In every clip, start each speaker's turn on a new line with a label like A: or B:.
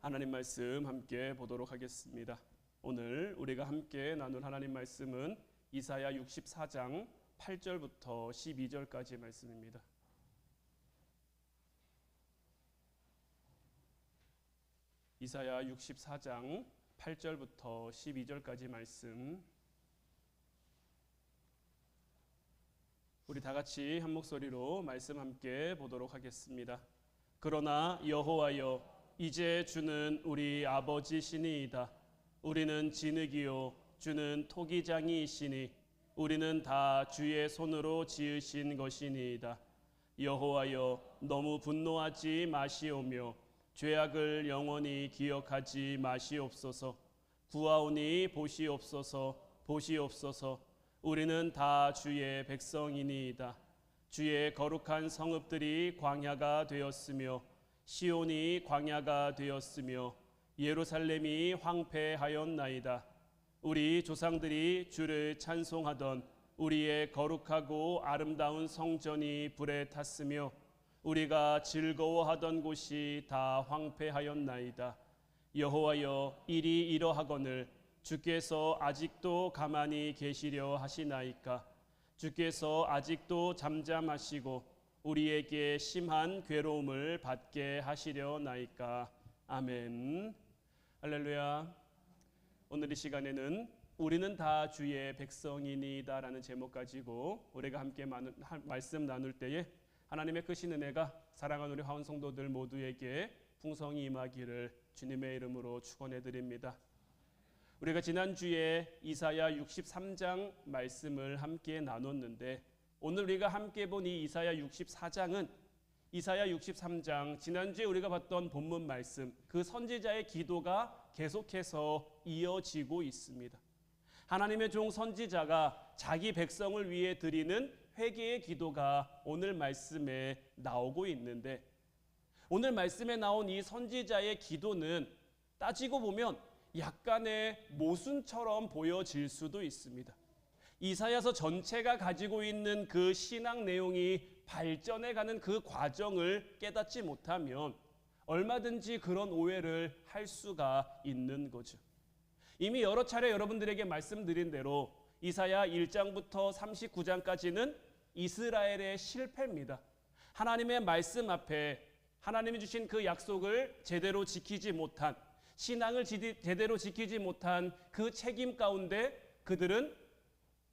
A: 하나님 말씀 함께 보도록 하겠습니다. 오늘 우리가 함께 나눌 하나님 말씀은 이사야 64장 8절부터 12절까지의 말씀입니다. 이사야 64장 8절부터 12절까지 말씀, 우리 다 같이 한 목소리로 말씀 함께 보도록 하겠습니다. 그러나 여호와여, 이제 주는 우리 아버지시니이다. 우리는 진흙이요 주는 토기장이시니 우리는 다 주의 손으로 지으신 것이니이다. 여호와여, 너무 분노하지 마시오며 죄악을 영원히 기억하지 마시옵소서. 구하오니 보시옵소서, 보시옵소서. 우리는 다 주의 백성이니이다. 주의 거룩한 성읍들이 광야가 되었으며 시온이 광야가 되었으며 예루살렘이 황폐하였나이다. 우리 조상들이 주를 찬송하던 우리의 거룩하고 아름다운 성전이 불에 탔으며 우리가 즐거워하던 곳이 다 황폐하였나이다. 여호와여, 일이 이러하거늘 주께서 아직도 가만히 계시려 하시나이까? 주께서 아직도 잠잠하시고 우리에게 심한 괴로움을 받게 하시려나이까? 아멘. 할렐루야. 오늘 이 시간에는 우리는 다 주의 백성이니이다 라는 제목 가지고 우리가 함께 말씀 나눌 때에 하나님의 크신 은혜가 사랑하는 우리 화원 성도들 모두에게 풍성히 임하기를 주님의 이름으로 축원해 드립니다. 우리가 지난주에 이사야 63장 말씀을 함께 나눴는데, 오늘 우리가 함께 본 이 이사야 64장은 이사야 63장, 지난주에 우리가 봤던 본문 말씀, 그 선지자의 기도가 계속해서 이어지고 있습니다. 하나님의 종 선지자가 자기 백성을 위해 드리는 회개의 기도가 오늘 말씀에 나오고 있는데, 오늘 말씀에 나온 이 선지자의 기도는 따지고 보면 약간의 모순처럼 보여질 수도 있습니다. 이사야서 전체가 가지고 있는 그 신앙 내용이 발전해가는 그 과정을 깨닫지 못하면 얼마든지 그런 오해를 할 수가 있는 거죠. 이미 여러 차례 여러분들에게 말씀드린 대로 이사야 1장부터 39장까지는 이스라엘의 실패입니다. 하나님의 말씀 앞에 하나님이 주신 그 약속을 제대로 지키지 못한, 신앙을 제대로 지키지 못한 그 책임 가운데 그들은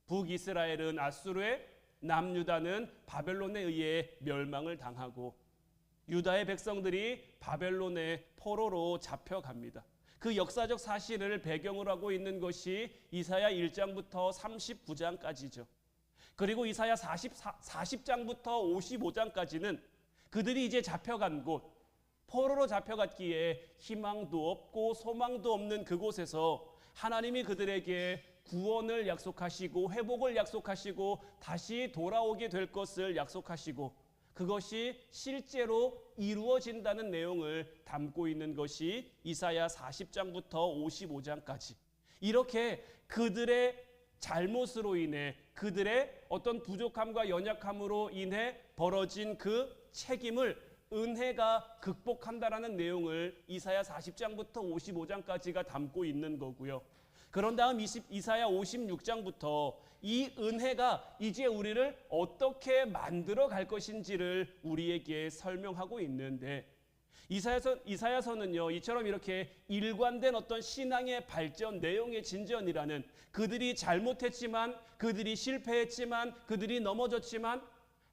A: 북이스라엘은 아수르에, 남유다는 바벨론에 의해 멸망을 당하고 유다의 백성들이 바벨론의 포로로 잡혀갑니다. 그 역사적 사실을 배경으로 하고 있는 것이 이사야 1장부터 39장까지죠. 그리고 이사야 40장부터 55장까지는 그들이 이제 잡혀간 곳, 포로로 잡혀갔기에 희망도 없고 소망도 없는 그곳에서 하나님이 그들에게 구원을 약속하시고 회복을 약속하시고 다시 돌아오게 될 것을 약속하시고 그것이 실제로 이루어진다는 내용을 담고 있는 것이 이사야 40장부터 55장까지. 이렇게 그들의 잘못으로 인해, 그들의 어떤 부족함과 연약함으로 인해 벌어진 그 책임을 은혜가 극복한다라는 내용을 이사야 40장부터 55장까지가 담고 있는 거고요. 그런 다음 이사야 56장부터 이 은혜가 이제 우리를 어떻게 만들어 갈 것인지를 우리에게 설명하고 있는데, 이사야서는요, 이처럼 이렇게 일관된 어떤 신앙의 발전, 내용의 진전이라는, 그들이 잘못했지만, 그들이 실패했지만, 그들이 넘어졌지만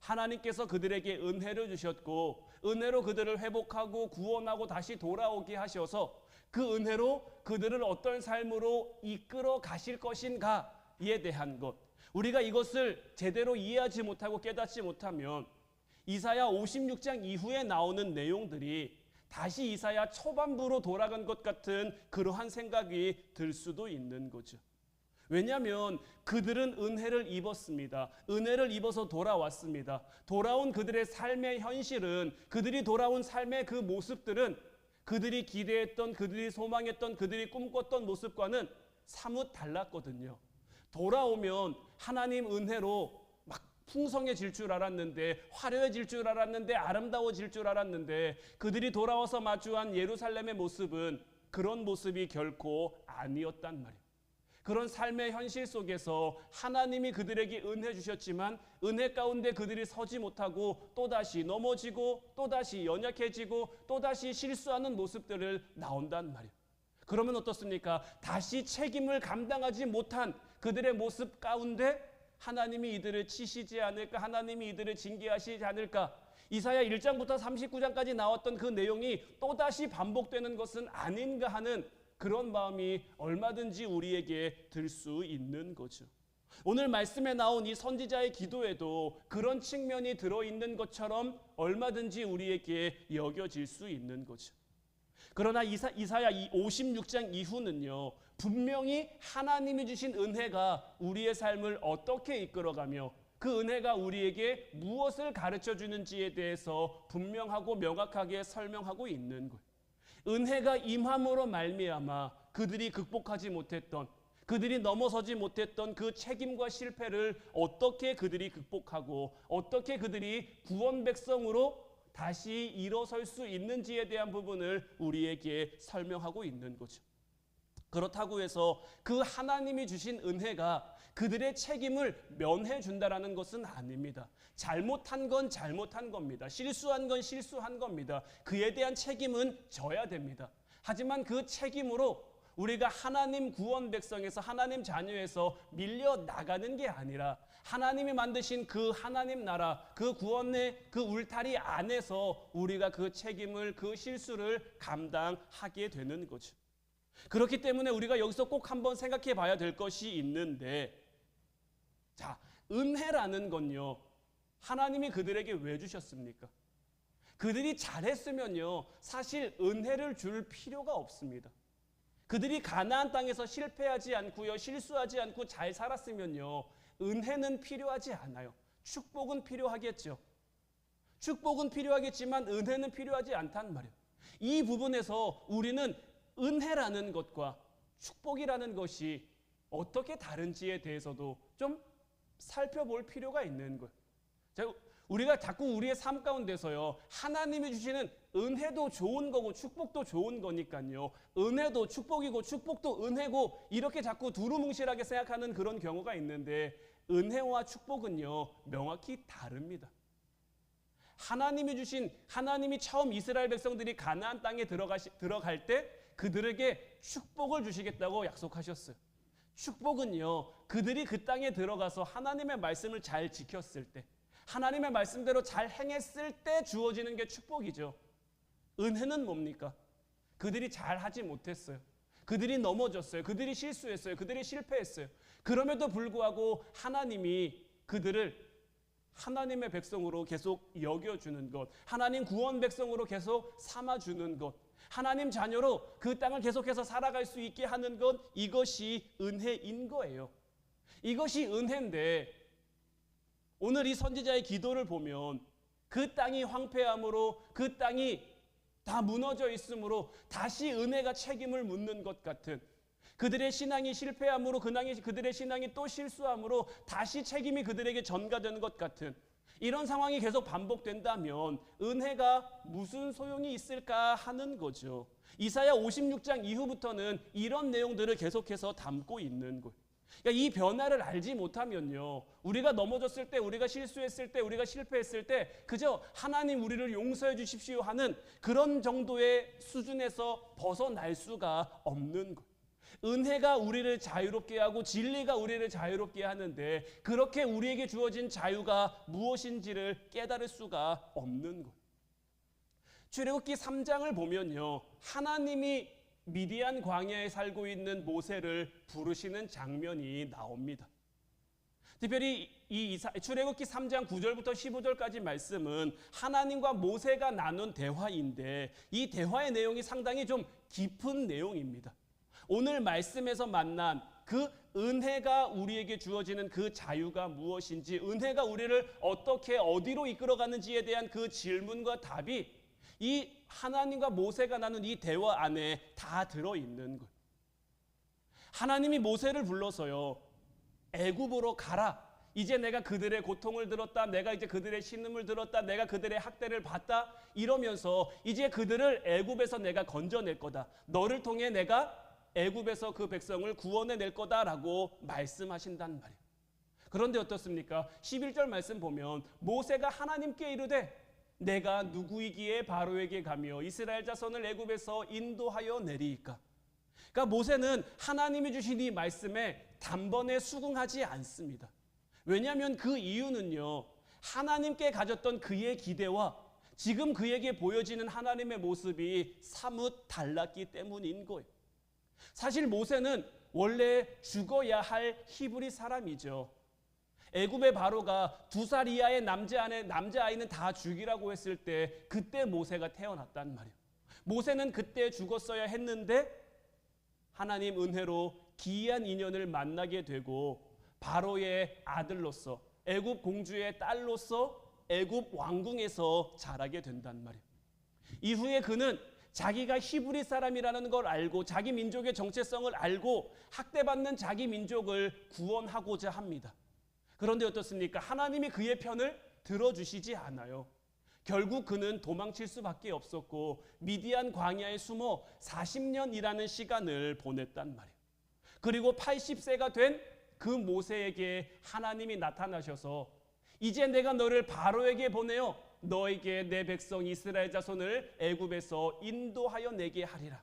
A: 하나님께서 그들에게 은혜를 주셨고 은혜로 그들을 회복하고 구원하고 다시 돌아오게 하셔서 그 은혜로 그들을 어떤 삶으로 이끌어 가실 것인가에 대한 것, 우리가 이것을 제대로 이해하지 못하고 깨닫지 못하면 이사야 56장 이후에 나오는 내용들이 다시 이사야 초반부로 돌아간 것 같은 그러한 생각이 들 수도 있는 거죠. 왜냐하면 그들은 은혜를 입었습니다. 은혜를 입어서 돌아왔습니다. 돌아온 그들의 삶의 현실은, 그들이 돌아온 삶의 그 모습들은 그들이 기대했던, 그들이 소망했던, 그들이 꿈꿨던 모습과는 사뭇 달랐거든요. 돌아오면 하나님 은혜로 막 풍성해질 줄 알았는데, 화려해질 줄 알았는데, 아름다워질 줄 알았는데, 그들이 돌아와서 마주한 예루살렘의 모습은 그런 모습이 결코 아니었단 말이에요. 그런 삶의 현실 속에서 하나님이 그들에게 은혜 주셨지만 은혜 가운데 그들이 서지 못하고 또다시 넘어지고 또다시 연약해지고 또다시 실수하는 모습들을 나온단 말이에요. 그러면 어떻습니까? 다시 책임을 감당하지 못한 그들의 모습 가운데 하나님이 이들을 치시지 않을까? 하나님이 이들을 징계하시지 않을까? 이사야 1장부터 39장까지 나왔던 그 내용이 또다시 반복되는 것은 아닌가 하는 그런 마음이 얼마든지 우리에게 들 수 있는 거죠. 오늘 말씀에 나온 이 선지자의 기도에도 그런 측면이 들어있는 것처럼 얼마든지 우리에게 여겨질 수 있는 거죠. 그러나 이사야 56장 이후는요, 분명히 하나님이 주신 은혜가 우리의 삶을 어떻게 이끌어가며 그 은혜가 우리에게 무엇을 가르쳐 주는지에 대해서 분명하고 명확하게 설명하고 있는 거예요. 은혜가 임함으로 말미암아 그들이 극복하지 못했던, 그들이 넘어서지 못했던 그 책임과 실패를 어떻게 그들이 극복하고 어떻게 그들이 구원 백성으로 다시 일어설 수 있는지에 대한 부분을 우리에게 설명하고 있는 거죠. 그렇다고 해서 그 하나님이 주신 은혜가 그들의 책임을 면해 준다라는 것은 아닙니다. 잘못한 건 잘못한 겁니다. 실수한 건 실수한 겁니다. 그에 대한 책임은 져야 됩니다. 하지만 그 책임으로 우리가 하나님 구원 백성에서 하나님 자녀에서 밀려 나가는 게 아니라 하나님이 만드신 그 하나님 나라, 그 구원의 그 울타리 안에서 우리가 그 책임을, 그 실수를 감당하게 되는 거죠. 그렇기 때문에 우리가 여기서 꼭 한번 생각해 봐야 될 것이 있는데, 자, 은혜라는 건요, 하나님이 그들에게 왜 주셨습니까? 그들이 잘했으면요, 사실 은혜를 줄 필요가 없습니다. 그들이 가나안 땅에서 실패하지 않고요, 실수하지 않고 잘 살았으면요, 은혜는 필요하지 않아요. 축복은 필요하겠죠. 축복은 필요하겠지만 은혜는 필요하지 않단 말이에요. 이 부분에서 우리는 은혜라는 것과 축복이라는 것이 어떻게 다른지에 대해서도 좀 살펴볼 필요가 있는 거예요. 자, 우리가 자꾸 우리의 삶 가운데서요, 하나님이 주시는 은혜도 좋은 거고 축복도 좋은 거니까요, 은혜도 축복이고 축복도 은혜고 이렇게 자꾸 두루뭉실하게 생각하는 그런 경우가 있는데, 은혜와 축복은요 명확히 다릅니다. 하나님이 주신, 하나님이 처음 이스라엘 백성들이 가나안 땅에 들어갈 때 그들에게 축복을 주시겠다고 약속하셨어요. 축복은요, 그들이 그 땅에 들어가서 하나님의 말씀을 잘 지켰을 때, 하나님의 말씀대로 잘 행했을 때 주어지는 게 축복이죠. 은혜는 뭡니까? 그들이 잘 하지 못했어요. 그들이 넘어졌어요. 그들이 실수했어요. 그들이 실패했어요. 그럼에도 불구하고 하나님이 그들을 하나님의 백성으로 계속 여겨주는 것, 하나님 구원 백성으로 계속 삼아주는 것, 하나님 자녀로 그 땅을 계속해서 살아갈 수 있게 하는 것, 이것이 은혜인 거예요. 이것이 은혜인데, 오늘 이 선지자의 기도를 보면 그 땅이 황폐함으로, 그 땅이 다 무너져 있으므로 다시 은혜가 책임을 묻는 것 같은, 그들의 신앙이 실패함으로 그들의 신앙이 또 실수함으로 다시 책임이 그들에게 전가되는 것 같은 이런 상황이 계속 반복된다면 은혜가 무슨 소용이 있을까 하는 거죠. 이사야 56장 이후부터는 이런 내용들을 계속해서 담고 있는 거예요. 그러니까 이 변화를 알지 못하면요, 우리가 넘어졌을 때, 우리가 실수했을 때, 우리가 실패했을 때 그저 하나님 우리를 용서해 주십시오 하는 그런 정도의 수준에서 벗어날 수가 없는 거예요. 은혜가 우리를 자유롭게 하고 진리가 우리를 자유롭게 하는데, 그렇게 우리에게 주어진 자유가 무엇인지를 깨달을 수가 없는 거예요. 출애굽기 3장을 보면요, 하나님이 미디안 광야에 살고 있는 모세를 부르시는 장면이 나옵니다. 특별히 이 출애굽기 3장 9절부터 15절까지 말씀은 하나님과 모세가 나눈 대화인데, 이 대화의 내용이 상당히 좀 깊은 내용입니다. 오늘 말씀에서 만난 그 은혜가 우리에게 주어지는 그 자유가 무엇인지, 은혜가 우리를 어떻게 어디로 이끌어가는지에 대한 그 질문과 답이 이 하나님과 모세가 나눈 이 대화 안에 다 들어있는 거예요. 하나님이 모세를 불러서요, 애굽으로 가라, 이제 내가 그들의 고통을 들었다. 내가 이제 그들의 신음을 들었다. 내가 그들의 학대를 받다. 이러면서 이제 그들을 애굽에서 내가 건져낼 거다. 너를 통해 내가 애굽에서 그 백성을 구원해낼 거다라고 말씀하신단 말이에요. 그런데 어떻습니까? 11절 말씀 보면 모세가 하나님께 이르되 내가 누구이기에 바로에게 가며 이스라엘 자손을 애굽에서 인도하여 내리이까. 그러니까 모세는 하나님이 주신 이 말씀에 단번에 수긍하지 않습니다. 왜냐하면 그 이유는요, 하나님께 가졌던 그의 기대와 지금 그에게 보여지는 하나님의 모습이 사뭇 달랐기 때문인 거예요. 사실 모세는 원래 죽어야 할 히브리 사람이죠. 애굽의 바로가 2살 이하의 남자아이는 다 죽이라고 했을 때 그때 모세가 태어났단 말이에요. 모세는 그때 죽었어야 했는데 하나님 은혜로 기이한 인연을 만나게 되고 바로의 아들로서 애굽 공주의 딸로서 애굽 왕궁에서 자라게 된단 말이에요. 이후에 그는 자기가 히브리 사람이라는 걸 알고 자기 민족의 정체성을 알고 학대받는 자기 민족을 구원하고자 합니다. 그런데 어떻습니까? 하나님이 그의 편을 들어주시지 않아요. 결국 그는 도망칠 수밖에 없었고 미디안 광야에 숨어 40년이라는 시간을 보냈단 말이에요. 그리고 80세가 된 그 모세에게 하나님이 나타나셔서 이제 내가 너를 바로에게 보내어 너에게 내 백성 이스라엘 자손을 애굽에서 인도하여 내게 하리라.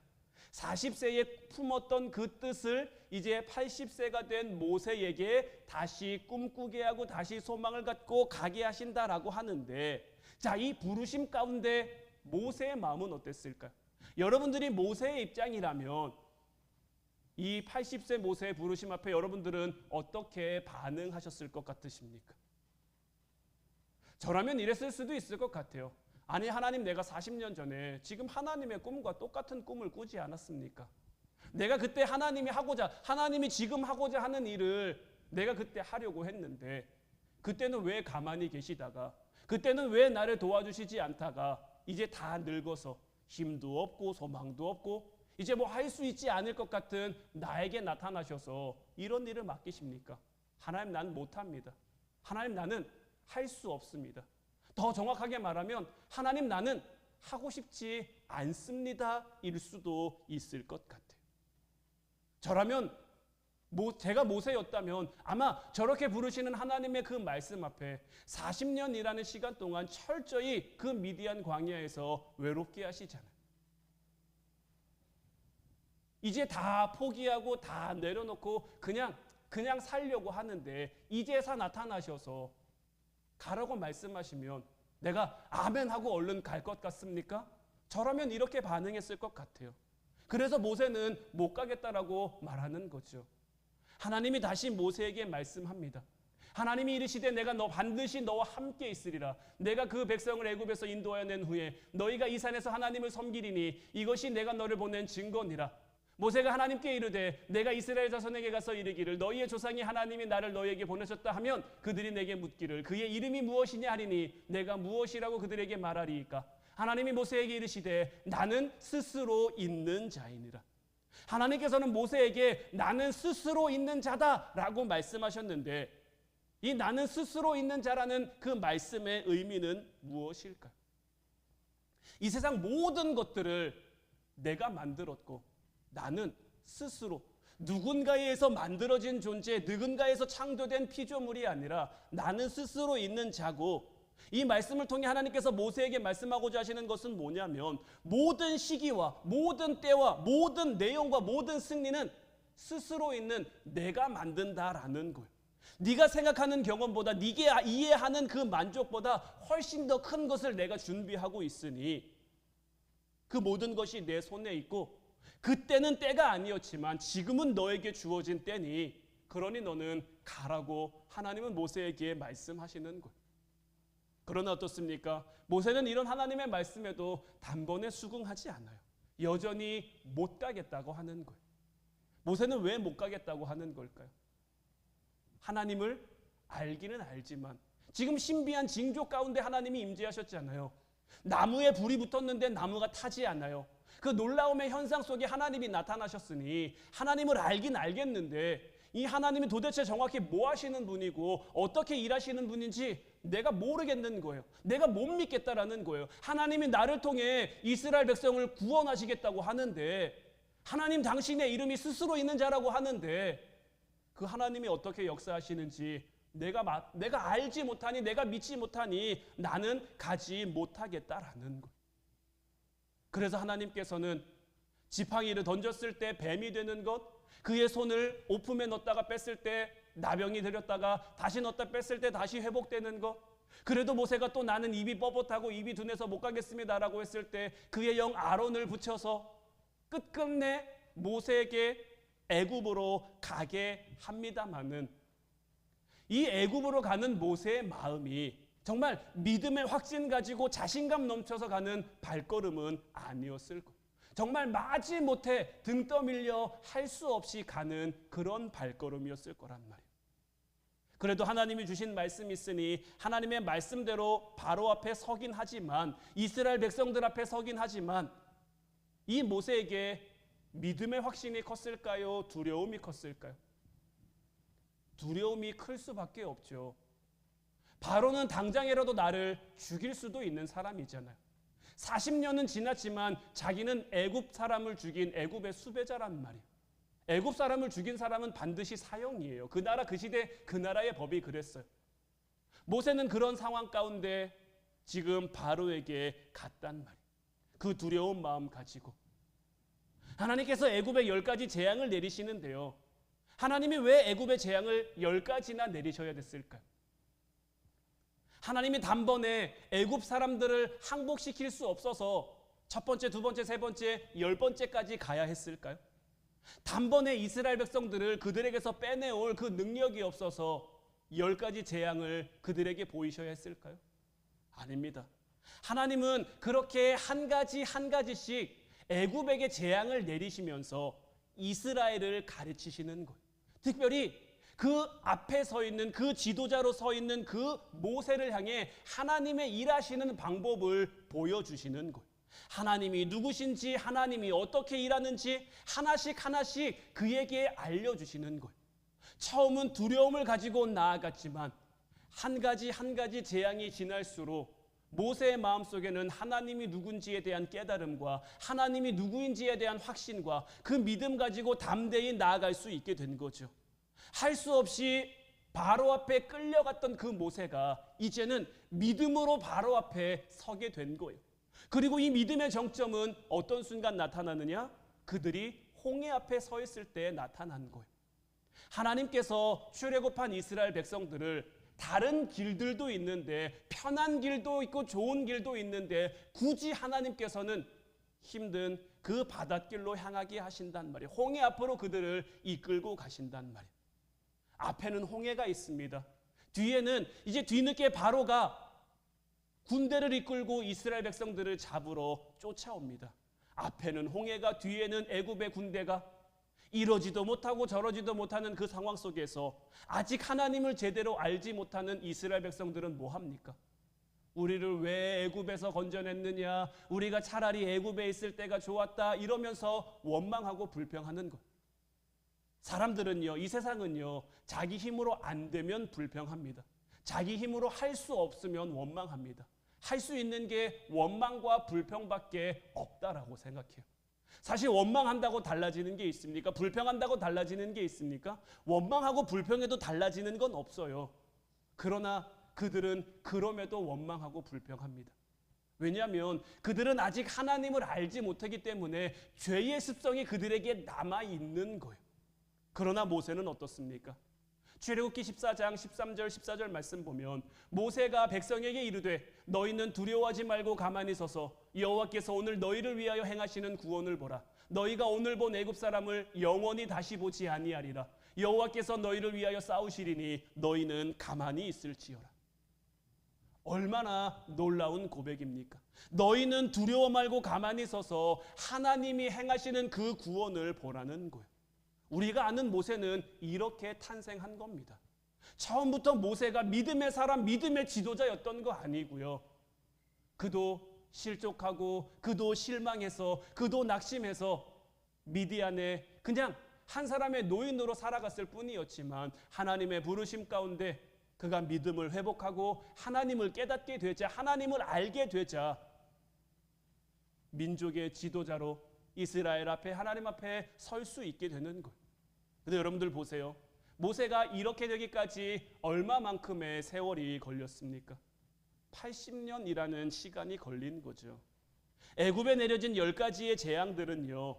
A: 40세에 품었던 그 뜻을 이제 80세가 된 모세에게 다시 꿈꾸게 하고 다시 소망을 갖고 가게 하신다라고 하는데, 자, 이 부르심 가운데 모세의 마음은 어땠을까요? 여러분들이 모세의 입장이라면 이 80세 모세의 부르심 앞에 여러분들은 어떻게 반응하셨을 것 같으십니까? 저라면 이랬을 수도 있을 것 같아요. 아니, 하나님, 내가 40년 전에 지금 하나님의 꿈과 똑같은 꿈을 꾸지 않았습니까? 내가 그때 하나님이 지금 하고자 하는 일을 내가 그때 하려고 했는데 그때는 왜 가만히 계시다가, 그때는 왜 나를 도와주시지 않다가 이제 다 늙어서 힘도 없고 소망도 없고 이제 뭐 할 수 있지 않을 것 같은 나에게 나타나셔서 이런 일을 맡기십니까? 하나님, 나는 못합니다. 하나님, 나는 할 수 없습니다. 더 정확하게 말하면 하나님, 나는 하고 싶지 않습니다 일 수도 있을 것 같아요. 저라면 제가 모세였다면 아마 저렇게 부르시는 하나님의 그 말씀 앞에 40년이라는 시간 동안 철저히 그 미디안 광야에서 외롭게 하시잖아요. 이제 다 포기하고 다 내려놓고 그냥 살려고 하는데 이제서 나타나셔서 가라고 말씀하시면 내가 아멘하고 얼른 갈 것 같습니까? 저라면 이렇게 반응했을 것 같아요. 그래서 모세는 못 가겠다라고 말하는 거죠. 하나님이 다시 모세에게 말씀합니다. 하나님이 이르시되 내가 반드시 너와 함께 있으리라. 내가 그 백성을 애굽에서 인도하여 낸 후에 너희가 이 산에서 하나님을 섬기리니 이것이 내가 너를 보낸 증거니라. 모세가 하나님께 이르되 내가 이스라엘 자손에게 가서 이르기를 너희의 조상이 하나님이 나를 너희에게 보내셨다 하면 그들이 내게 묻기를 그의 이름이 무엇이냐 하리니 내가 무엇이라고 그들에게 말하리이까. 하나님이 모세에게 이르시되 나는 스스로 있는 자이니라. 하나님께서는 모세에게 나는 스스로 있는 자다라고 말씀하셨는데 이 나는 스스로 있는 자라는 그 말씀의 의미는 무엇일까요? 이 세상 모든 것들을 내가 만들었고 나는 스스로 누군가에 의해서 만들어진 존재, 누군가에서 창조된 피조물이 아니라 나는 스스로 있는 자고, 이 말씀을 통해 하나님께서 모세에게 말씀하고자 하시는 것은 뭐냐면 모든 시기와 모든 때와 모든 내용과 모든 승리는 스스로 있는 내가 만든다라는 거예요. 네가 생각하는 경험보다, 네가 이해하는 그 만족보다 훨씬 더 큰 것을 내가 준비하고 있으니 그 모든 것이 내 손에 있고 그때는 때가 아니었지만 지금은 너에게 주어진 때니 그러니 너는 가라고 하나님은 모세에게 말씀하시는 거예요. 그러나 어떻습니까? 모세는 이런 하나님의 말씀에도 단번에 수긍하지 않아요. 여전히 못 가겠다고 하는 거예요. 모세는 왜 못 가겠다고 하는 걸까요? 하나님을 알기는 알지만 지금 신비한 징조 가운데 하나님이 임재하셨잖아요. 나무에 불이 붙었는데 나무가 타지 않아요. 그 놀라움의 현상 속에 하나님이 나타나셨으니 하나님을 알긴 알겠는데 이 하나님이 도대체 정확히 뭐 하시는 분이고 어떻게 일하시는 분인지 내가 모르겠는 거예요. 내가 못 믿겠다라는 거예요. 하나님이 나를 통해 이스라엘 백성을 구원하시겠다고 하는데, 하나님 당신의 이름이 스스로 있는 자라고 하는데, 그 하나님이 어떻게 역사하시는지 내가 알지 못하니, 내가 믿지 못하니 나는 가지 못하겠다라는 거예요. 그래서 하나님께서는 지팡이를 던졌을 때 뱀이 되는 것, 그의 손을 오품에 넣었다가 뺐을 때 나병이 들였다가 다시 넣었다 뺐을 때 다시 회복되는 것, 그래도 모세가 또 나는 입이 뻣뻣하고 입이 둔해서 못 가겠습니다라고 했을 때 그의 영 아론을 붙여서 끝끝내 모세에게 애굽으로 가게 합니다마는, 이 애굽으로 가는 모세의 마음이 정말 믿음의 확신 가지고 자신감 넘쳐서 가는 발걸음은 아니었을 거예요. 정말 마지못해 등 떠밀려 할 수 없이 가는 그런 발걸음이었을 거란 말이에요. 그래도 하나님이 주신 말씀이 있으니 하나님의 말씀대로 바로 앞에 서긴 하지만, 이스라엘 백성들 앞에 서긴 하지만, 이 모세에게 믿음의 확신이 컸을까요? 두려움이 컸을까요? 두려움이 클 수밖에 없죠. 바로는 당장이라도 나를 죽일 수도 있는 사람이잖아요. 40년은 지났지만 자기는 애굽 사람을 죽인 애굽의 수배자란 말이에요. 애굽 사람을 죽인 사람은 반드시 사형이에요. 그 나라 그 시대 그 나라의 법이 그랬어요. 모세는 그런 상황 가운데 지금 바로에게 갔단 말이에요. 그 두려운 마음 가지고 하나님께서 애굽에 10가지 재앙을 내리시는데요, 하나님이 왜 애굽의 재앙을 10가지나 내리셔야 됐을까요? 하나님이 단번에 애굽 사람들을 항복시킬 수 없어서 첫 번째, 두 번째, 세 번째, 10번째까지 가야 했을까요? 단번에 이스라엘 백성들을 그들에게서 빼내올 그 능력이 없어서 10가지 재앙을 그들에게 보이셔야 했을까요? 아닙니다. 하나님은 그렇게 한 가지 한 가지씩 애굽에게 재앙을 내리시면서 이스라엘을 가르치시는 거예요. 특별히 그 앞에 서 있는, 그 지도자로 서 있는 그 모세를 향해 하나님의 일하시는 방법을 보여주시는 거예요. 하나님이 누구신지, 하나님이 어떻게 일하는지 하나씩 하나씩 그에게 알려주시는 거예요. 처음은 두려움을 가지고 나아갔지만 한 가지 한 가지 재앙이 지날수록 모세의 마음속에는 하나님이 누군지에 대한 깨달음과 하나님이 누구인지에 대한 확신과 그 믿음 가지고 담대히 나아갈 수 있게 된 거죠. 할 수 없이 바로 앞에 끌려갔던 그 모세가 이제는 믿음으로 바로 앞에 서게 된 거예요. 그리고 이 믿음의 정점은 어떤 순간 나타나느냐? 그들이 홍해 앞에 서 있을 때 나타난 거예요. 하나님께서 출애굽한 이스라엘 백성들을 다른 길들도 있는데, 편한 길도 있고 좋은 길도 있는데 굳이 하나님께서는 힘든 그 바닷길로 향하게 하신단 말이에요. 홍해 앞으로 그들을 이끌고 가신단 말이에요. 앞에는 홍해가 있습니다. 뒤에는 이제 뒤늦게 바로가 군대를 이끌고 이스라엘 백성들을 잡으러 쫓아옵니다. 앞에는 홍해가, 뒤에는 애굽의 군대가, 이러지도 못하고 저러지도 못하는 그 상황 속에서 아직 하나님을 제대로 알지 못하는 이스라엘 백성들은 뭐 합니까? 우리를 왜 애굽에서 건져냈느냐, 우리가 차라리 애굽에 있을 때가 좋았다, 이러면서 원망하고 불평하는 것. 사람들은요, 이 세상은요, 자기 힘으로 안 되면 불평합니다. 자기 힘으로 할 수 없으면 원망합니다. 할 수 있는 게 원망과 불평밖에 없다라고 생각해요. 사실 원망한다고 달라지는 게 있습니까? 불평한다고 달라지는 게 있습니까? 원망하고 불평해도 달라지는 건 없어요. 그러나 그들은 그럼에도 원망하고 불평합니다. 왜냐하면 그들은 아직 하나님을 알지 못하기 때문에 죄의 습성이 그들에게 남아있는 거예요. 그러나 모세는 어떻습니까? 출애굽기 14장 13절 14절 말씀 보면 모세가 백성에게 이르되 너희는 두려워하지 말고 가만히 서서 여호와께서 오늘 너희를 위하여 행하시는 구원을 보라. 너희가 오늘 본 애굽 사람을 영원히 다시 보지 아니하리라. 여호와께서 너희를 위하여 싸우시리니 너희는 가만히 있을지어라. 얼마나 놀라운 고백입니까? 너희는 두려워 말고 가만히 서서 하나님이 행하시는 그 구원을 보라는 거예요. 우리가 아는 모세는 이렇게 탄생한 겁니다. 처음부터 모세가 믿음의 사람, 믿음의 지도자였던 거 아니고요. 그도 실족하고 그도 실망해서 그도 낙심해서 미디안에 그냥 한 사람의 노인으로 살아갔을 뿐이었지만 하나님의 부르심 가운데 그가 믿음을 회복하고 하나님을 깨닫게 되자, 하나님을 알게 되자 민족의 지도자로 이스라엘 앞에, 하나님 앞에 설 수 있게 되는 거예요. 근데 여러분들 보세요. 모세가 이렇게 되기까지 얼마만큼의 세월이 걸렸습니까? 80년이라는 시간이 걸린 거죠. 애굽에 내려진 10가지의 재앙들은요,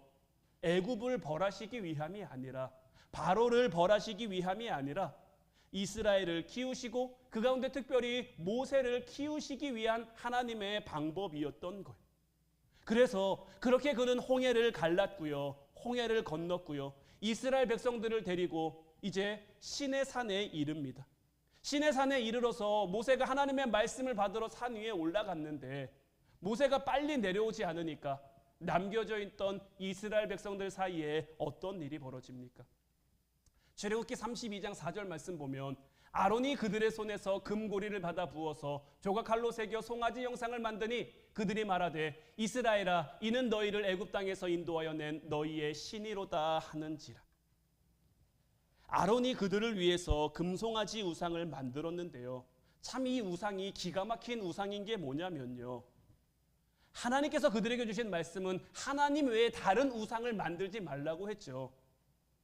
A: 애굽을 벌하시기 위함이 아니라, 바로를 벌하시기 위함이 아니라 이스라엘을 키우시고 그 가운데 특별히 모세를 키우시기 위한 하나님의 방법이었던 거예요. 그래서 그렇게 그는 홍해를 갈랐고요, 홍해를 건넜고요, 이스라엘 백성들을 데리고 이제 시내산에 이릅니다. 시내산에 이르러서 모세가 하나님의 말씀을 받으러 산 위에 올라갔는데 모세가 빨리 내려오지 않으니까 남겨져 있던 이스라엘 백성들 사이에 어떤 일이 벌어집니까? 출애굽기 32장 4절 말씀 보면 아론이 그들의 손에서 금고리를 받아 부어서 조각칼로 새겨 송아지 형상을 만드니 그들이 말하되 이스라엘아 이는 너희를 애굽 땅에서 인도하여 낸 너희의 신이로다 하는지라. 아론이 그들을 위해서 금송아지 우상을 만들었는데요, 참 이 우상이 기가 막힌 우상인 게 뭐냐면요, 하나님께서 그들에게 주신 말씀은 하나님 외에 다른 우상을 만들지 말라고 했죠.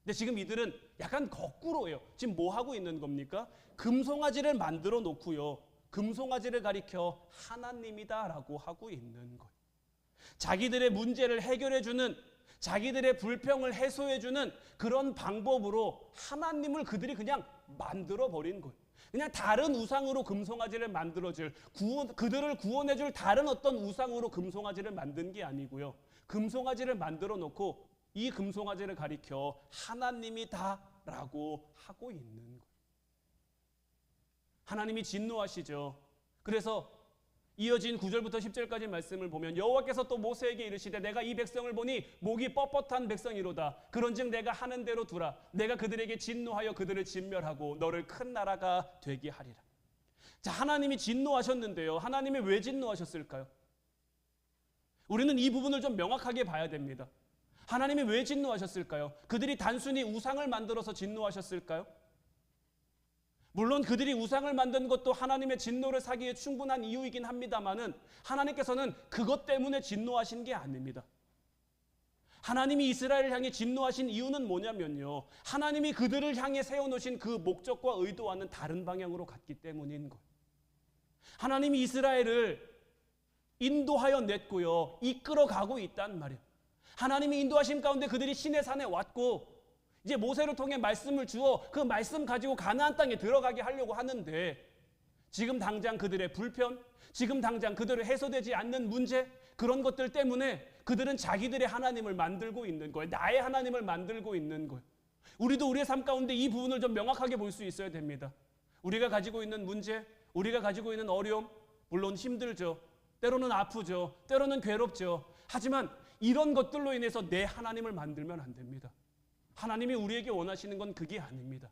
A: 근데 지금 이들은 약간 거꾸로예요. 지금 뭐 하고 있는 겁니까? 금송아지를 만들어 놓고요, 금송아지를 가리켜 하나님이다라고 하고 있는 거예요. 자기들의 문제를 해결해주는, 자기들의 불평을 해소해주는 그런 방법으로 하나님을 그들이 그냥 만들어버린 거예요. 그냥 다른 우상으로 금송아지를 만들어줄, 그들을 구원해줄 다른 어떤 우상으로 금송아지를 만든 게 아니고요, 금송아지를 만들어 놓고 이 금송아지를 가리켜 하나님이다라고 하고 있는 거예요. 하나님이 진노하시죠. 그래서 이어진 9절부터 10절까지 말씀을 보면 여호와께서 또 모세에게 이르시되 내가 이 백성을 보니 목이 뻣뻣한 백성이로다. 그런즉 내가 하는 대로 두라. 내가 그들에게 진노하여 그들을 진멸하고 너를 큰 나라가 되게 하리라. 자, 하나님이 진노하셨는데요, 하나님이 왜 진노하셨을까요? 우리는 이 부분을 좀 명확하게 봐야 됩니다. 하나님이 왜 진노하셨을까요? 그들이 단순히 우상을 만들어서 진노하셨을까요? 물론 그들이 우상을 만든 것도 하나님의 진노를 사기에 충분한 이유이긴 합니다만은 하나님께서는 그것 때문에 진노하신 게 아닙니다. 하나님이 이스라엘을 향해 진노하신 이유는 뭐냐면요, 하나님이 그들을 향해 세워놓으신 그 목적과 의도와는 다른 방향으로 갔기 때문인 거예요. 하나님이 이스라엘을 인도하여 냈고요, 이끌어가고 있단 말이에요. 하나님이 인도하심 가운데 그들이 시내산에 왔고 이제 모세를 통해 말씀을 주어 그 말씀 가지고 가나안 땅에 들어가게 하려고 하는데 지금 당장 그들의 불편, 지금 당장 그들을 해소되지 않는 문제, 그런 것들 때문에 그들은 자기들의 하나님을 만들고 있는 거예요. 나의 하나님을 만들고 있는 거예요. 우리도 우리의 삶 가운데 이 부분을 좀 명확하게 볼 수 있어야 됩니다. 우리가 가지고 있는 문제, 우리가 가지고 있는 어려움, 물론 힘들죠. 때로는 아프죠. 때로는 괴롭죠. 하지만 이런 것들로 인해서 내 하나님을 만들면 안 됩니다. 하나님이 우리에게 원하시는 건 그게 아닙니다.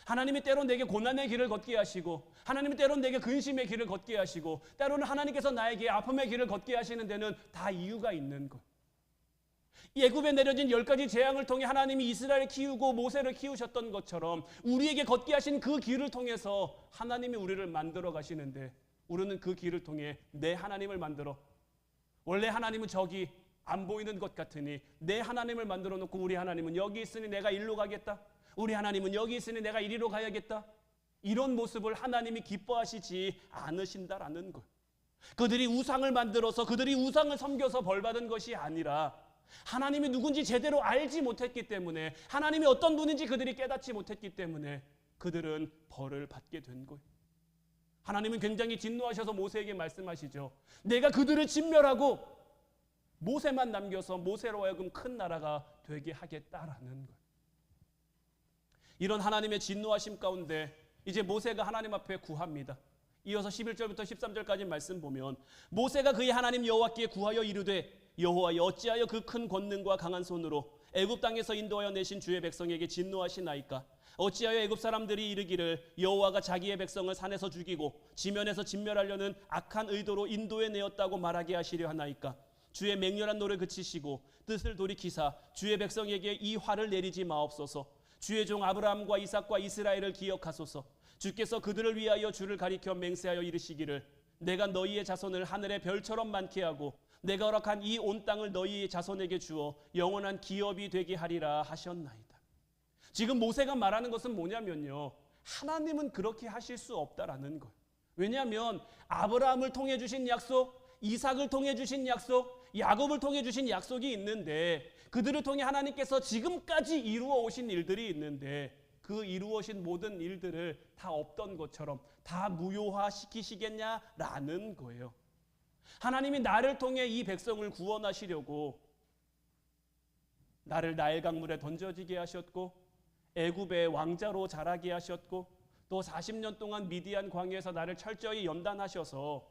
A: 하나님이 때론 내게 고난의 길을 걷게 하시고, 하나님이 때론 내게 근심의 길을 걷게 하시고, 때로는 하나님께서 나에게 아픔의 길을 걷게 하시는 데는 다 이유가 있는 것. 애굽에 내려진 10가지 재앙을 통해 하나님이 이스라엘을 키우고 모세를 키우셨던 것처럼 우리에게 걷게 하신 그 길을 통해서 하나님이 우리를 만들어 가시는데 우리는 그 길을 통해 내 하나님을 만들어, 원래 하나님은 저기 안 보이는 것 같으니 내 하나님을 만들어 놓고 우리 하나님은 여기 있으니 내가 일로 가겠다, 우리 하나님은 여기 있으니 내가 이리로 가야겠다, 이런 모습을 하나님이 기뻐하시지 않으신다라는 것. 그들이 우상을 만들어서 그들이 우상을 섬겨서 벌받은 것이 아니라 하나님이 누군지 제대로 알지 못했기 때문에, 하나님이 어떤 분인지 그들이 깨닫지 못했기 때문에 그들은 벌을 받게 된 거예요. 하나님은 굉장히 진노하셔서 모세에게 말씀하시죠. 내가 그들을 진멸하고 모세만 남겨서 모세로 하여금 큰 나라가 되게 하겠다라는 거예요. 이런 하나님의 진노하심 가운데 이제 모세가 하나님 앞에 구합니다. 이어서 11절부터 13절까지 말씀 보면 모세가 그의 하나님 여호와께 구하여 이르되 여호와여 어찌하여 그 큰 권능과 강한 손으로 애굽 땅에서 인도하여 내신 주의 백성에게 진노하시나이까? 어찌하여 애굽 사람들이 이르기를 여호와가 자기의 백성을 산에서 죽이고 지면에서 진멸하려는 악한 의도로 인도해 내었다고 말하게 하시려 하나이까? 주의 맹렬한 노를 그치시고 뜻을 돌이키사 주의 백성에게 이 화를 내리지 마옵소서. 주의 종 아브라함과 이삭과 이스라엘을 기억하소서. 주께서 그들을 위하여 주를 가리켜 맹세하여 이르시기를 내가 너희의 자손을 하늘의 별처럼 많게 하고 내가 허락한 이 온 땅을 너희의 자손에게 주어 영원한 기업이 되게 하리라 하셨나이다. 지금 모세가 말하는 것은 뭐냐면요, 하나님은 그렇게 하실 수 없다라는 거예요. 왜냐하면 아브라함을 통해 주신 약속, 이삭을 통해 주신 약속, 야곱을 통해 주신 약속이 있는데 그들을 통해 하나님께서 지금까지 이루어 오신 일들이 있는데 그 이루어 오신 모든 일들을 다 없던 것처럼 다 무효화시키시겠냐라는 거예요. 하나님이 나를 통해 이 백성을 구원하시려고 나를 나일 강물에 던져지게 하셨고 애굽의 왕자로 자라게 하셨고 또 40년 동안 미디안 광야에서 나를 철저히 연단하셔서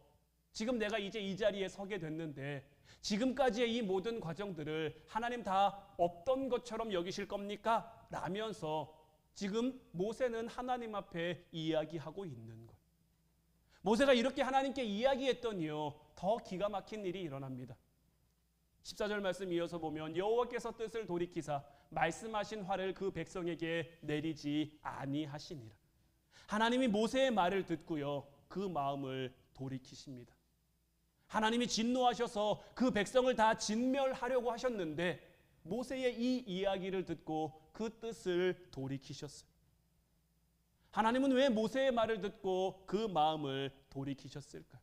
A: 지금 내가 이제 이 자리에 서게 됐는데 지금까지의 이 모든 과정들을 하나님 다 없던 것처럼 여기실 겁니까? 라면서 지금 모세는 하나님 앞에 이야기하고 있는 것. 모세가 이렇게 하나님께 이야기했더니요, 더 기가 막힌 일이 일어납니다. 14절 말씀 이어서 보면 여호와께서 뜻을 돌이키사 말씀하신 화를 그 백성에게 내리지 아니하시니라. 하나님이 모세의 말을 듣고요, 그 마음을 돌이키십니다. 하나님이 진노하셔서 그 백성을 다 진멸하려고 하셨는데 모세의 이 이야기를 듣고 그 뜻을 돌이키셨어요. 하나님은 왜 모세의 말을 듣고 그 마음을 돌이키셨을까요?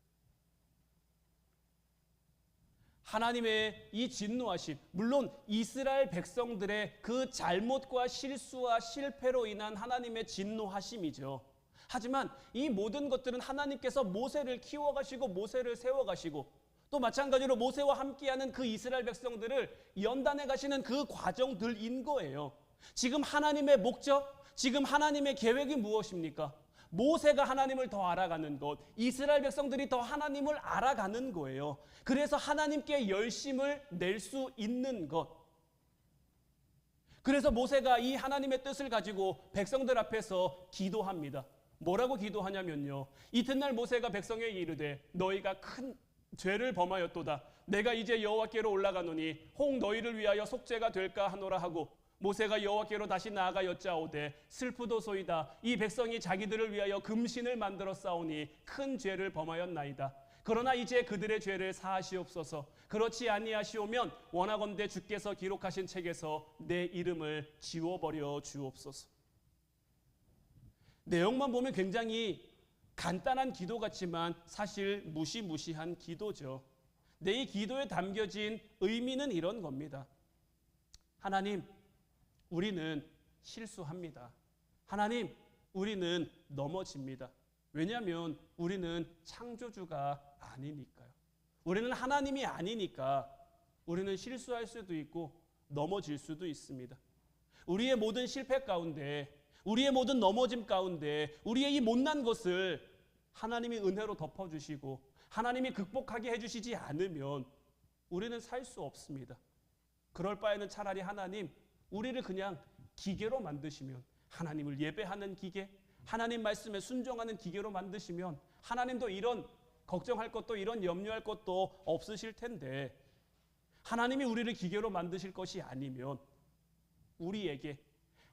A: 하나님의 이 진노하심, 물론 이스라엘 백성들의 그 잘못과 실수와 실패로 인한 하나님의 진노하심이죠. 하지만 이 모든 것들은 하나님께서 모세를 키워가시고 모세를 세워가시고 또 마찬가지로 모세와 함께하는 그 이스라엘 백성들을 연단해 가시는 그 과정들인 거예요. 지금 하나님의 목적, 지금 하나님의 계획이 무엇입니까? 모세가 하나님을 더 알아가는 것, 이스라엘 백성들이 더 하나님을 알아가는 거예요. 그래서 하나님께 열심을 낼 수 있는 것. 그래서 모세가 이 하나님의 뜻을 가지고 백성들 앞에서 기도합니다. 뭐라고 기도하냐면요, 이튿날 모세가 백성에게 이르되 너희가 큰 죄를 범하였도다. 내가 이제 여호와께로 올라가노니 혹 너희를 위하여 속죄가 될까 하노라 하고 모세가 여호와께로 다시 나아가 여짜오되 슬프도소이다. 이 백성이 자기들을 위하여 금신을 만들어 싸우니 큰 죄를 범하였나이다. 그러나 이제 그들의 죄를 사하시옵소서. 그렇지 아니하시오면 원하건대 주께서 기록하신 책에서 내 이름을 지워버려 주옵소서. 내용만 보면 굉장히 간단한 기도 같지만 사실 무시무시한 기도죠. 내 이 기도에 담겨진 의미는 이런 겁니다. 하나님, 우리는 실수합니다. 하나님, 우리는 넘어집니다. 왜냐하면 우리는 창조주가 아니니까요. 우리는 하나님이 아니니까 우리는 실수할 수도 있고 넘어질 수도 있습니다. 우리의 모든 실패 가운데, 우리의 모든 넘어짐 가운데 우리의 이 못난 것을 하나님이 은혜로 덮어주시고 하나님이 극복하게 해주시지 않으면 우리는 살 수 없습니다. 그럴 바에는 차라리 하나님, 우리를 그냥 기계로 만드시면, 하나님을 예배하는 기계, 하나님 말씀에 순종하는 기계로 만드시면 하나님도 이런 걱정할 것도 이런 염려할 것도 없으실 텐데, 하나님이 우리를 기계로 만드실 것이 아니면 우리에게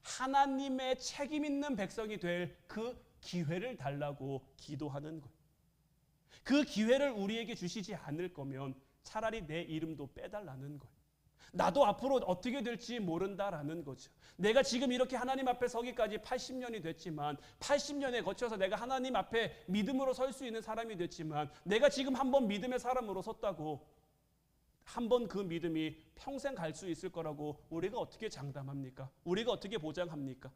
A: 하나님의 책임 있는 백성이 될 그 기회를 달라고 기도하는 거예요. 그 기회를 우리에게 주시지 않을 거면 차라리 내 이름도 빼달라는 거예요. 나도 앞으로 어떻게 될지 모른다라는 거죠. 내가 지금 이렇게 하나님 앞에 서기까지 80년이 됐지만 80년에 거쳐서 내가 하나님 앞에 믿음으로 설 수 있는 사람이 됐지만 내가 지금 한번 믿음의 사람으로 섰다고 한번 그 믿음이 평생 갈 수 있을 거라고 우리가 어떻게 장담합니까? 우리가 어떻게 보장합니까?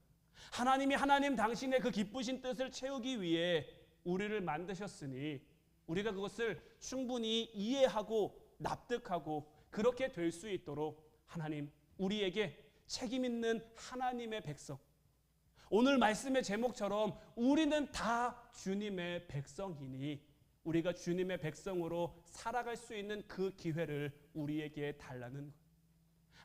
A: 하나님이 하나님 당신의 그 기쁘신 뜻을 채우기 위해 우리를 만드셨으니 우리가 그것을 충분히 이해하고 납득하고 그렇게 될 수 있도록 하나님, 우리에게 책임 있는 하나님의 백성, 오늘 말씀의 제목처럼 우리는 다 주님의 백성이니 우리가 주님의 백성으로 살아갈 수 있는 그 기회를 우리에게 달라는 것.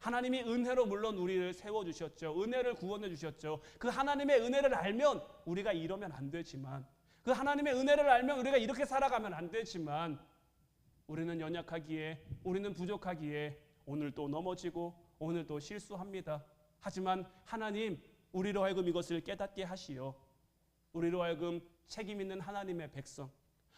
A: 하나님이 은혜로 물론 우리를 세워주셨죠. 은혜를 구원해 주셨죠. 그 하나님의 은혜를 알면 우리가 이러면 안 되지만, 그 하나님의 은혜를 알면 우리가 이렇게 살아가면 안 되지만, 우리는 연약하기에, 우리는 부족하기에 오늘 또 넘어지고 오늘 또 실수합니다. 하지만 하나님, 우리로 하여금 이것을 깨닫게 하시어 우리로 하여금 책임 있는 하나님의 백성.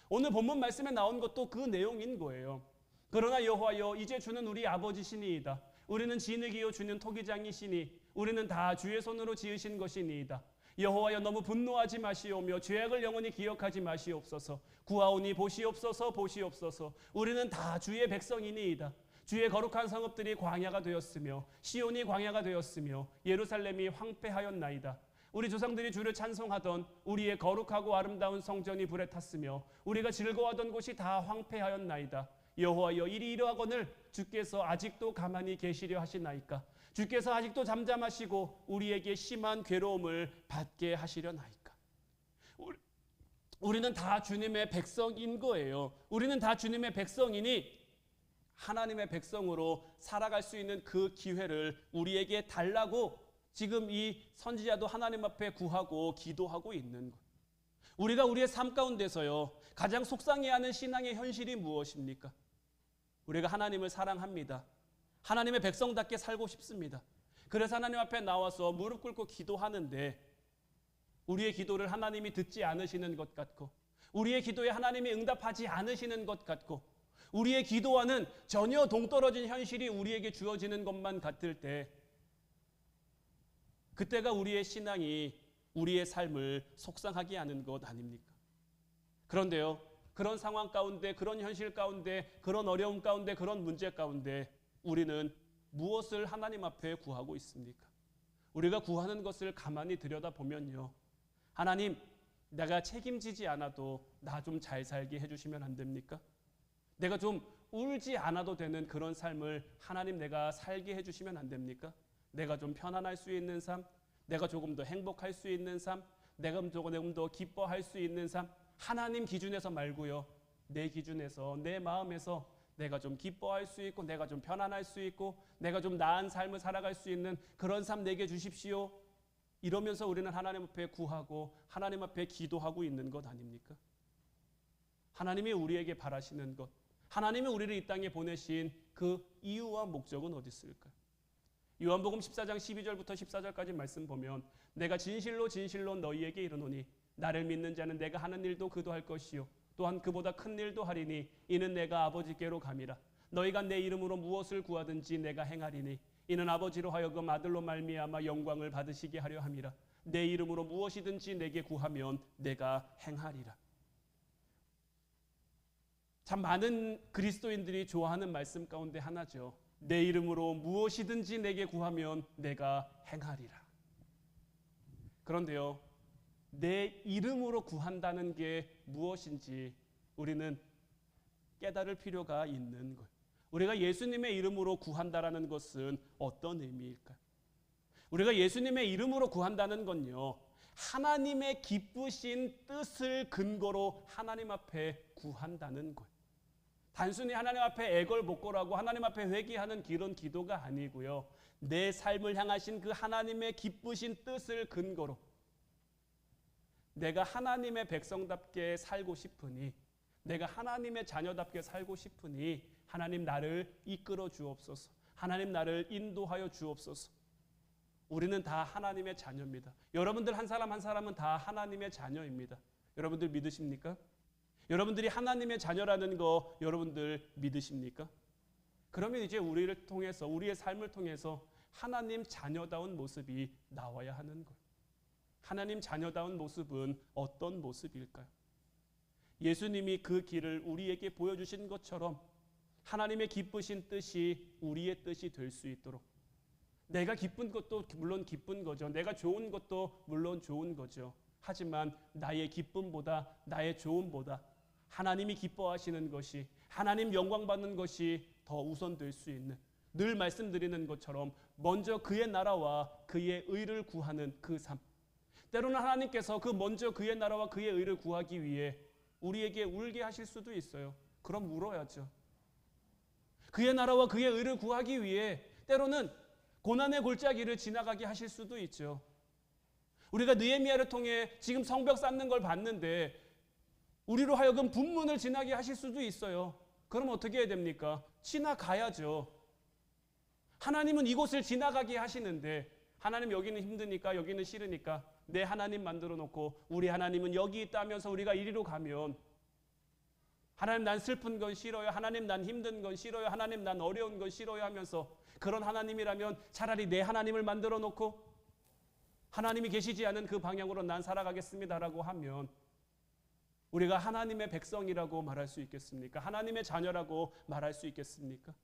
A: 오늘 본문 말씀에 나온 것도 그 내용인 거예요. 그러나 여호와여, 이제 주는 우리 아버지시니이다. 우리는 진흙이요 주는 토기장이시니 우리는 다 주의 손으로 지으신 것이니이다. 여호와여, 너무 분노하지 마시오며 죄악을 영원히 기억하지 마시옵소서. 구하오니 보시옵소서, 보시옵소서. 우리는 다 주의 백성이니이다. 주의 거룩한 성읍들이 광야가 되었으며 시온이 광야가 되었으며 예루살렘이 황폐하였나이다. 우리 조상들이 주를 찬송하던 우리의 거룩하고 아름다운 성전이 불에 탔으며 우리가 즐거워하던 곳이 다 황폐하였나이다. 여호와여, 이리 이러하거늘 주께서 아직도 가만히 계시려 하시나이까? 주께서 아직도 잠잠하시고 우리에게 심한 괴로움을 받게 하시려나이까? 우리는 다 주님의 백성인 거예요. 우리는 다 주님의 백성이니 하나님의 백성으로 살아갈 수 있는 그 기회를 우리에게 달라고 지금 이 선지자도 하나님 앞에 구하고 기도하고 있는 거예요. 우리가 우리의 삶 가운데서요, 가장 속상해하는 신앙의 현실이 무엇입니까? 우리가 하나님을 사랑합니다. 하나님의 백성답게 살고 싶습니다. 그래서 하나님 앞에 나와서 무릎 꿇고 기도하는데 우리의 기도를 하나님이 듣지 않으시는 것 같고, 우리의 기도에 하나님이 응답하지 않으시는 것 같고, 우리의 기도와는 전혀 동떨어진 현실이 우리에게 주어지는 것만 같을 때, 그때가 우리의 신앙이 우리의 삶을 속상하게 하는 것 아닙니까? 그런데요, 그런 상황 가운데, 그런 현실 가운데, 그런 어려움 가운데, 그런 문제 가운데 우리는 무엇을 하나님 앞에 구하고 있습니까? 우리가 구하는 것을 가만히 들여다보면요, 하나님, 내가 책임지지 않아도 나 좀 잘 살게 해주시면 안 됩니까? 내가 좀 울지 않아도 되는 그런 삶을 하나님, 내가 살게 해주시면 안 됩니까? 내가 좀 편안할 수 있는 삶, 내가 조금 더 행복할 수 있는 삶, 내가 조금 더 기뻐할 수 있는 삶, 하나님 기준에서 말고요, 내 기준에서, 내 마음에서 내가 좀 기뻐할 수 있고, 내가 좀 편안할 수 있고, 내가 좀 나은 삶을 살아갈 수 있는 그런 삶 내게 주십시오. 이러면서 우리는 하나님 앞에 구하고 하나님 앞에 기도하고 있는 것 아닙니까? 하나님이 우리에게 바라시는 것, 하나님이 우리를 이 땅에 보내신 그 이유와 목적은 어디 있을까요? 요한복음 14장 12절부터 14절까지 말씀 보면, 내가 진실로 진실로 너희에게 이르노니 나를 믿는 자는 내가 하는 일도 그도 할 것이요 또한 그보다 큰 일도 하리니 이는 내가 아버지께로 감이라. 너희가 내 이름으로 무엇을 구하든지 내가 행하리니 이는 아버지로 하여금 아들로 말미암아 영광을 받으시게 하려 함이라. 내 이름으로 무엇이든지 내게 구하면 내가 행하리라. 참 많은 그리스도인들이 좋아하는 말씀 가운데 하나죠. 내 이름으로 무엇이든지 내게 구하면 내가 행하리라. 그런데요, 내 이름으로 구한다는 게 무엇인지 우리는 깨달을 필요가 있는 거예요. 우리가 예수님의 이름으로 구한다라는 것은 어떤 의미일까요? 우리가 예수님의 이름으로 구한다는 건요, 하나님의 기쁘신 뜻을 근거로 하나님 앞에 구한다는 거예요. 단순히 하나님 앞에 애걸복걸하고 하나님 앞에 회개하는 그런 기도가 아니고요, 내 삶을 향하신 그 하나님의 기쁘신 뜻을 근거로 내가 하나님의 백성답게 살고 싶으니, 내가 하나님의 자녀답게 살고 싶으니 하나님 나를 이끌어 주옵소서, 하나님 나를 인도하여 주옵소서. 우리는 다 하나님의 자녀입니다. 여러분들 한 사람 한 사람은 다 하나님의 자녀입니다. 여러분들 믿으십니까? 여러분들이 하나님의 자녀라는 거 여러분들 믿으십니까? 그러면 이제 우리를 통해서, 우리의 삶을 통해서 하나님 자녀다운 모습이 나와야 하는 거예요. 하나님 자녀다운 모습은 어떤 모습일까요? 예수님이 그 길을 우리에게 보여주신 것처럼 하나님의 기쁘신 뜻이 우리의 뜻이 될 수 있도록, 내가 기쁜 것도 물론 기쁜 거죠. 내가 좋은 것도 물론 좋은 거죠. 하지만 나의 기쁨보다, 나의 좋음보다 하나님이 기뻐하시는 것이, 하나님 영광 받는 것이 더 우선될 수 있는, 늘 말씀드리는 것처럼 먼저 그의 나라와 그의 의를 구하는 그 삶. 때로는 하나님께서 그 먼저 그의 나라와 그의 의를 구하기 위해 우리에게 울게 하실 수도 있어요. 그럼 울어야죠. 그의 나라와 그의 의를 구하기 위해 때로는 고난의 골짜기를 지나가게 하실 수도 있죠. 우리가 느헤미야를 통해 지금 성벽 쌓는 걸 봤는데 우리로 하여금 분문을 지나게 하실 수도 있어요. 그럼 어떻게 해야 됩니까? 지나가야죠. 하나님은 이곳을 지나가게 하시는데 하나님 여기는 힘드니까 여기는 싫으니까 내 하나님 만들어 놓고 우리 하나님은 여기 있다면서 우리가 이리로 가면 하나님 난 슬픈 건 싫어요. 하나님 난 힘든 건 싫어요. 하나님 난 어려운 건 싫어요 하면서 그런 하나님이라면 차라리 내 하나님을 만들어 놓고 하나님이 계시지 않은 그 방향으로 난 살아가겠습니다라고 하면 우리가 하나님의 백성이라고 말할 수 있겠습니까? 하나님의 자녀라고 말할 수 있겠습니까?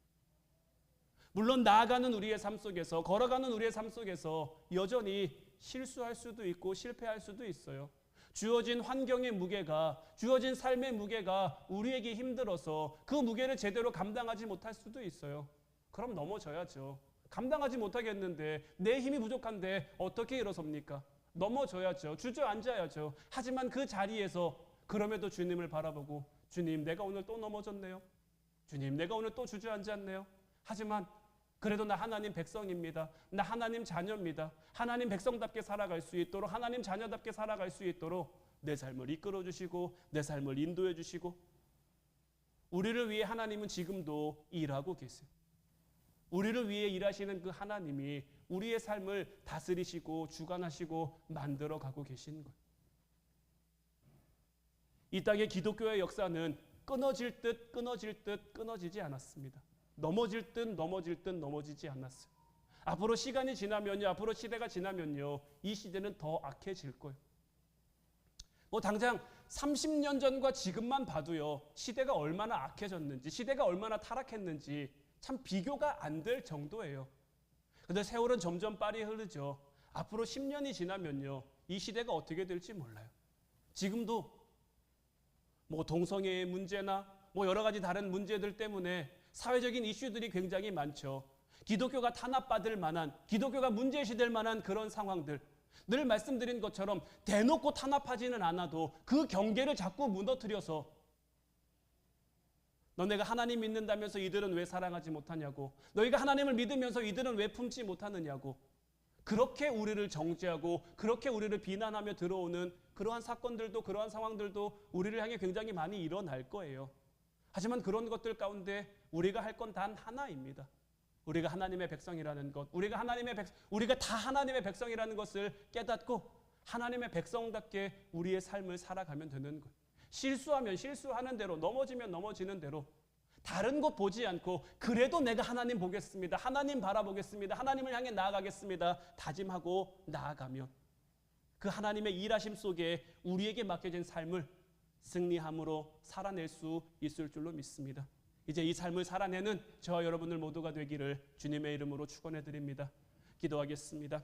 A: 물론 나아가는 우리의 삶 속에서 걸어가는 우리의 삶 속에서 여전히 실수할 수도 있고 실패할 수도 있어요. 주어진 환경의 무게가 주어진 삶의 무게가 우리에게 힘들어서 그 무게를 제대로 감당하지 못할 수도 있어요. 그럼 넘어져야죠. 감당하지 못하겠는데 내 힘이 부족한데 어떻게 일어섭니까? 넘어져야죠. 주저앉아야죠. 하지만 그 자리에서 그럼에도 주님을 바라보고 주님 내가 오늘 또 넘어졌네요. 주님 내가 오늘 또 주저앉았네요. 하지만 그래도 나 하나님 백성입니다. 나 하나님 자녀입니다. 하나님 백성답게 살아갈 수 있도록 하나님 자녀답게 살아갈 수 있도록 내 삶을 이끌어 주시고 내 삶을 인도해 주시고 우리를 위해 하나님은 지금도 일하고 계세요. 우리를 위해 일하시는 그 하나님이 우리의 삶을 다스리시고 주관하시고 만들어 가고 계신 거예요. 이 땅의 기독교의 역사는 끊어질 듯 끊어지지 않았습니다. 넘어질 듯 넘어지지 않았어요. 앞으로 시간이 지나면요, 앞으로 시대가 지나면요, 이 시대는 더 악해질 거예요. 뭐 당장 30년 전과 지금만 봐도요, 시대가 얼마나 악해졌는지, 시대가 얼마나 타락했는지 참 비교가 안 될 정도예요. 근데 세월은 점점 빨리 흐르죠. 앞으로 10년이 지나면요, 이 시대가 어떻게 될지 몰라요. 지금도 뭐 동성애의 문제나 뭐 여러 가지 다른 문제들 때문에 사회적인 이슈들이 굉장히 많죠. 기독교가 탄압받을 만한, 기독교가 문제시될 만한 그런 상황들. 늘 말씀드린 것처럼 대놓고 탄압하지는 않아도 그 경계를 자꾸 무너뜨려서 너네가 하나님 믿는다면서 이들은 왜 사랑하지 못하냐고, 너희가 하나님을 믿으면서 이들은 왜 품지 못하느냐고, 그렇게 우리를 정죄하고 그렇게 우리를 비난하며 들어오는 그러한 사건들도 그러한 상황들도 우리를 향해 굉장히 많이 일어날 거예요. 하지만 그런 것들 가운데 우리가 할 건 단 하나입니다. 우리가 하나님의 백성이라는 것, 우리가 다 하나님의 백성이라는 것을 깨닫고 하나님의 백성답게 우리의 삶을 살아가면 되는 거예요. 실수하면 실수하는 대로, 넘어지면 넘어지는 대로 다른 것 보지 않고 그래도 내가 하나님 보겠습니다. 하나님 바라보겠습니다. 하나님을 향해 나아가겠습니다. 다짐하고 나아가면 그 하나님의 일하심 속에 우리에게 맡겨진 삶을 승리함으로 살아낼 수 있을 줄로 믿습니다. 이제 이 삶을 살아내는 저와 여러분들 모두가 되기를 주님의 이름으로 축원해 드립니다. 기도하겠습니다.